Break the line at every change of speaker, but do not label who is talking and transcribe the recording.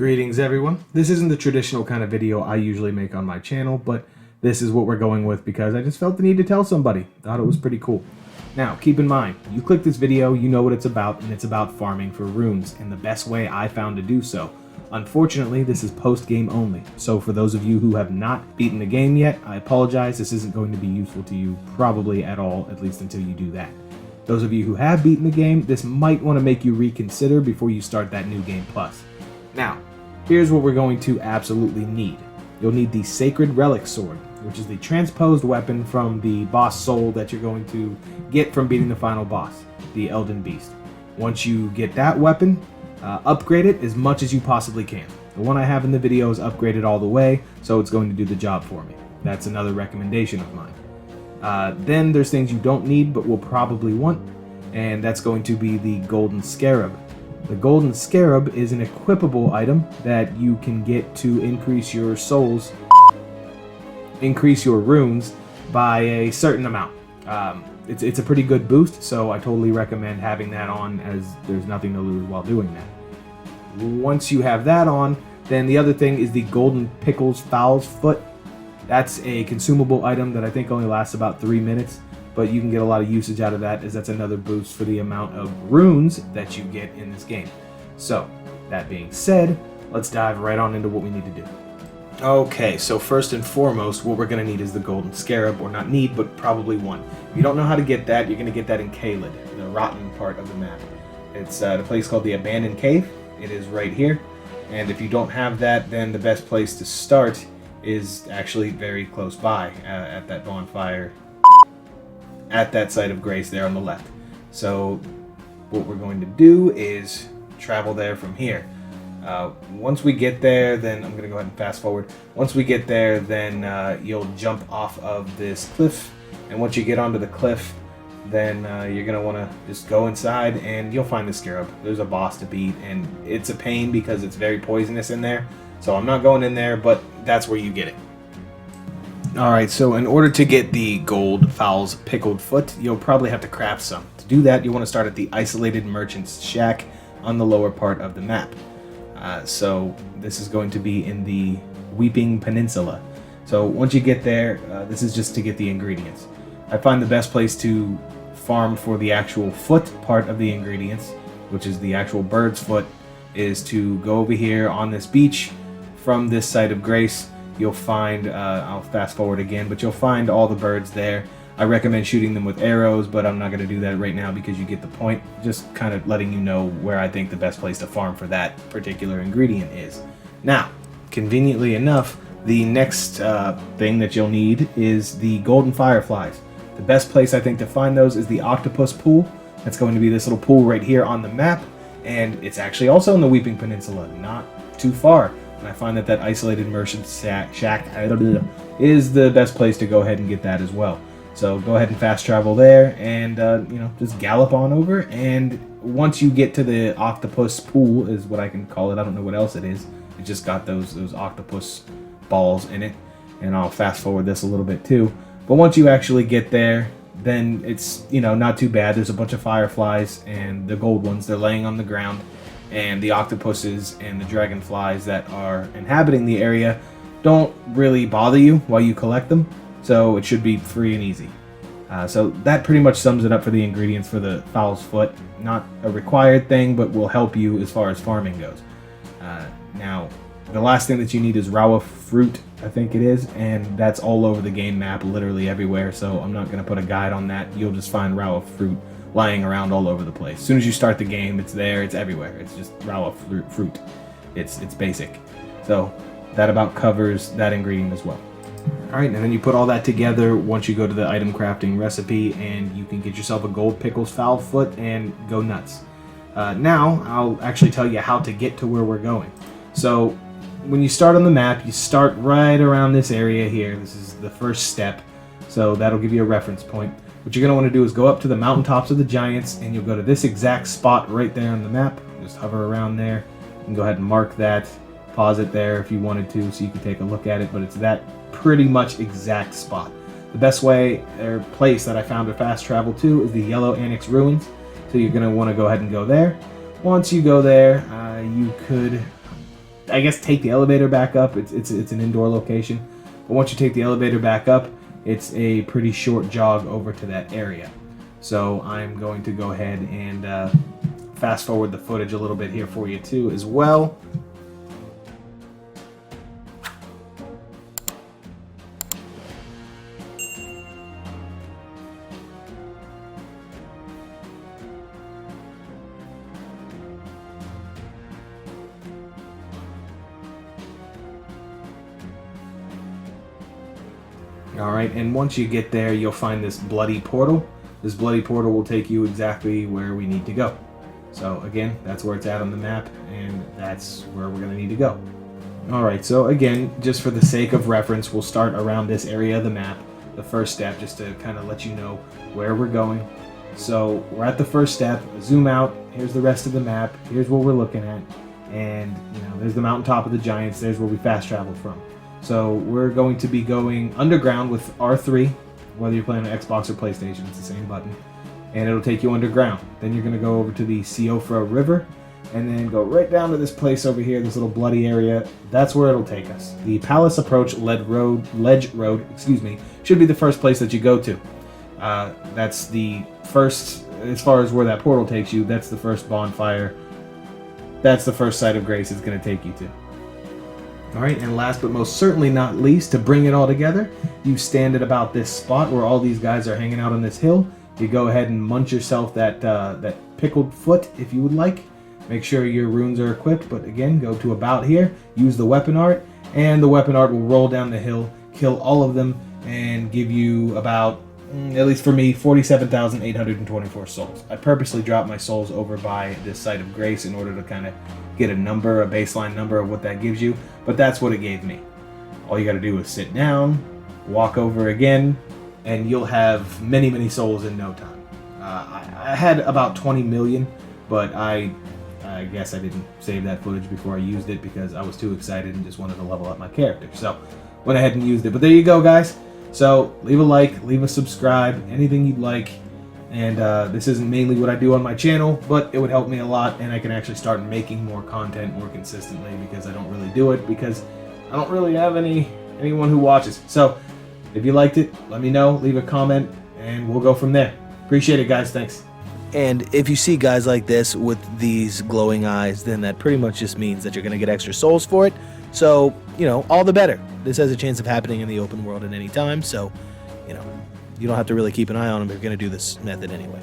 Greetings everyone. This isn't the traditional kind of video I usually make on my channel, but this is what we're going with because I just felt the need to tell somebody. Thought it was pretty cool. Now, keep in mind, you click this video, you know what it's about, and it's about farming for runes, and the best way I found to do so. Unfortunately, this is post-game only, so for those of you who have not beaten the game yet, I apologize, this isn't going to be useful to you probably at all, at least until you do that. Those of you who have beaten the game, this might want to make you reconsider before you start that new game plus. Now, here's what we're going to absolutely need. You'll need the Sacred Relic Sword, which is the transposed weapon from the boss soul that you're going to get from beating the final boss, the Elden Beast. Once you get that weapon, upgrade it as much as you possibly can. The one I have in the video is upgraded all the way, so it's going to do the job for me. That's another recommendation of mine. Then there's things you don't need but will probably want, and that's going to be the Golden Scarab. The Golden Scarab is an equipable item that you can get to increase your runes by a certain amount. It's a pretty good boost, so I totally recommend having that on, as there's nothing to lose while doing that. Once you have that on, then the other thing is the Golden Pickles Fowl's Foot. That's a consumable item that I think only lasts about 3 minutes, but you can get a lot of usage out of that, as that's another boost for the amount of runes that you get in this game. So, that being said, let's dive right on into what we need to do. Okay, so first and foremost, what we're going to need is the Golden Scarab, or not need, but probably want. If you don't know how to get that, you're going to get that in Caelid, the rotten part of the map. It's at a place called the Abandoned Cave. It is right here, and if you don't have that, then the best place to start is actually very close by, at that bonfire, at that site of grace there on the left. So what we're going to do is travel there from here. Once we get there, then I'm going to go ahead and fast forward. Once we get there, then you'll jump off of this cliff, and once you get onto the cliff, then you're going to want to just go inside and you'll find the Scarab. There's a boss to beat, and it's a pain because it's very poisonous in there, so I'm not going in there, but that's where you get it. Alright, so in order to get the Gold Fowl's Pickled Foot, you'll probably have to craft some. To do that, you want to start at the Isolated Merchant's Shack on the lower part of the map. So this is going to be in the Weeping Peninsula. So once you get there, this is just to get the ingredients. I find the best place to farm for the actual foot part of the ingredients, which is the actual bird's foot, is to go over here on this beach from this site of grace. You'll find, I'll fast forward again, but you'll find all the birds there. I recommend shooting them with arrows, but I'm not going to do that right now because you get the point. Just kind of letting you know where I think the best place to farm for that particular ingredient is. Now, conveniently enough, the next thing that you'll need is the Golden Fireflies. The best place I think to find those is the Octopus Pool. That's going to be this little pool right here on the map, and it's actually also in the Weeping Peninsula, not too far. And I find that that Isolated Merchant's Shack is the best place to go ahead and get that as well. So go ahead and fast travel there, and just gallop on over. And once you get to the Octopus Pool, is what I can call it. I don't know what else it is. It just got those octopus balls in it. And I'll fast forward this a little bit too. But once you actually get there, then it's not too bad. There's a bunch of fireflies, and the gold ones, they're laying on the ground. And the octopuses and the dragonflies that are inhabiting the area don't really bother you while you collect them, so it should be free and easy. So that pretty much sums it up for the ingredients for the Fowl's Foot. Not a required thing, but will help you as far as farming goes. Now, the last thing that you need is Rawa Fruit, I think it is, and that's all over the game map, literally everywhere, so I'm not going to put a guide on that. You'll just find Rawa Fruit lying around all over the place. As soon as you start the game, it's there, it's everywhere. It's just Rawa fruit. It's basic. So that about covers that ingredient as well. Alright, and then you put all that together once you go to the item crafting recipe, and you can get yourself a Gold Pickles Fowl Foot and go nuts. Now, I'll actually tell you how to get to where we're going. So, when you start on the map, you start right around this area here. This is the first step, so that'll give you a reference point. What you're going to want to do is go up to the mountaintops of the giants, and you'll go to this exact spot right there on the map. Just hover around there. You can go ahead and mark that. Pause it there if you wanted to so you can take a look at it, but it's that pretty much exact spot. The best way or place that I found to fast travel to is the Yellow Annex Ruins, so you're going to want to go ahead and go there. Once you go there, you could I guess, take the elevator back up. It's an indoor location. But once you take the elevator back up, it's a pretty short jog over to that area. So I'm going to go ahead and fast forward the footage a little bit here for you too as well. Alright, and once you get there, you'll find this bloody portal. This bloody portal will take you exactly where we need to go. So again, that's where it's at on the map, and that's where we're going to need to go. Alright, so again, just for the sake of reference, we'll start around this area of the map, the first step, just to kind of let you know where we're going. So we're at the first step, zoom out, here's the rest of the map, here's what we're looking at, and there's the mountaintop of the giants, there's where we fast traveled from. So we're going to be going underground with R3, whether you're playing on Xbox or PlayStation, it's the same button, and it'll take you underground. Then you're going to go over to the Siofra River, and then go right down to this place over here, this little bloody area. That's where it'll take us. The Palace Approach Ledge Road, should be the first place that you go to. That's the first, as far as where that portal takes you, that's the first bonfire. That's the first site of grace it's going to take you to. Alright, and last but most certainly not least, to bring it all together, you stand at about this spot where all these guys are hanging out on this hill. You go ahead and munch yourself that pickled foot if you would like. Make sure your runes are equipped, but again, go to about here, use the weapon art, and the weapon art will roll down the hill, kill all of them, and give you about, at least for me, 47,824 souls. I purposely dropped my souls over by this site of grace in order to kind of get a number, a baseline number of what that gives you, but that's what it gave me. All you got to do is sit down, walk over again, and you'll have many, many souls in no time. I had about 20 million, but I guess I didn't save that footage before I used it because I was too excited and just wanted to level up my character. So went ahead and used it. But there you go, guys. So leave a like, leave a subscribe, anything you'd like. And this isn't mainly what I do on my channel, but it would help me a lot, and I can actually start making more content more consistently because I don't really do it because I don't really have anyone who watches. So if you liked it, let me know, leave a comment, and we'll go from there. Appreciate it, guys. Thanks.
And if you see guys like this with these glowing eyes, then that pretty much just means that you're going to get extra souls for it. So, all the better. This has a chance of happening in the open world at any time, so, you don't have to really keep an eye on them if you're going to do this method anyway.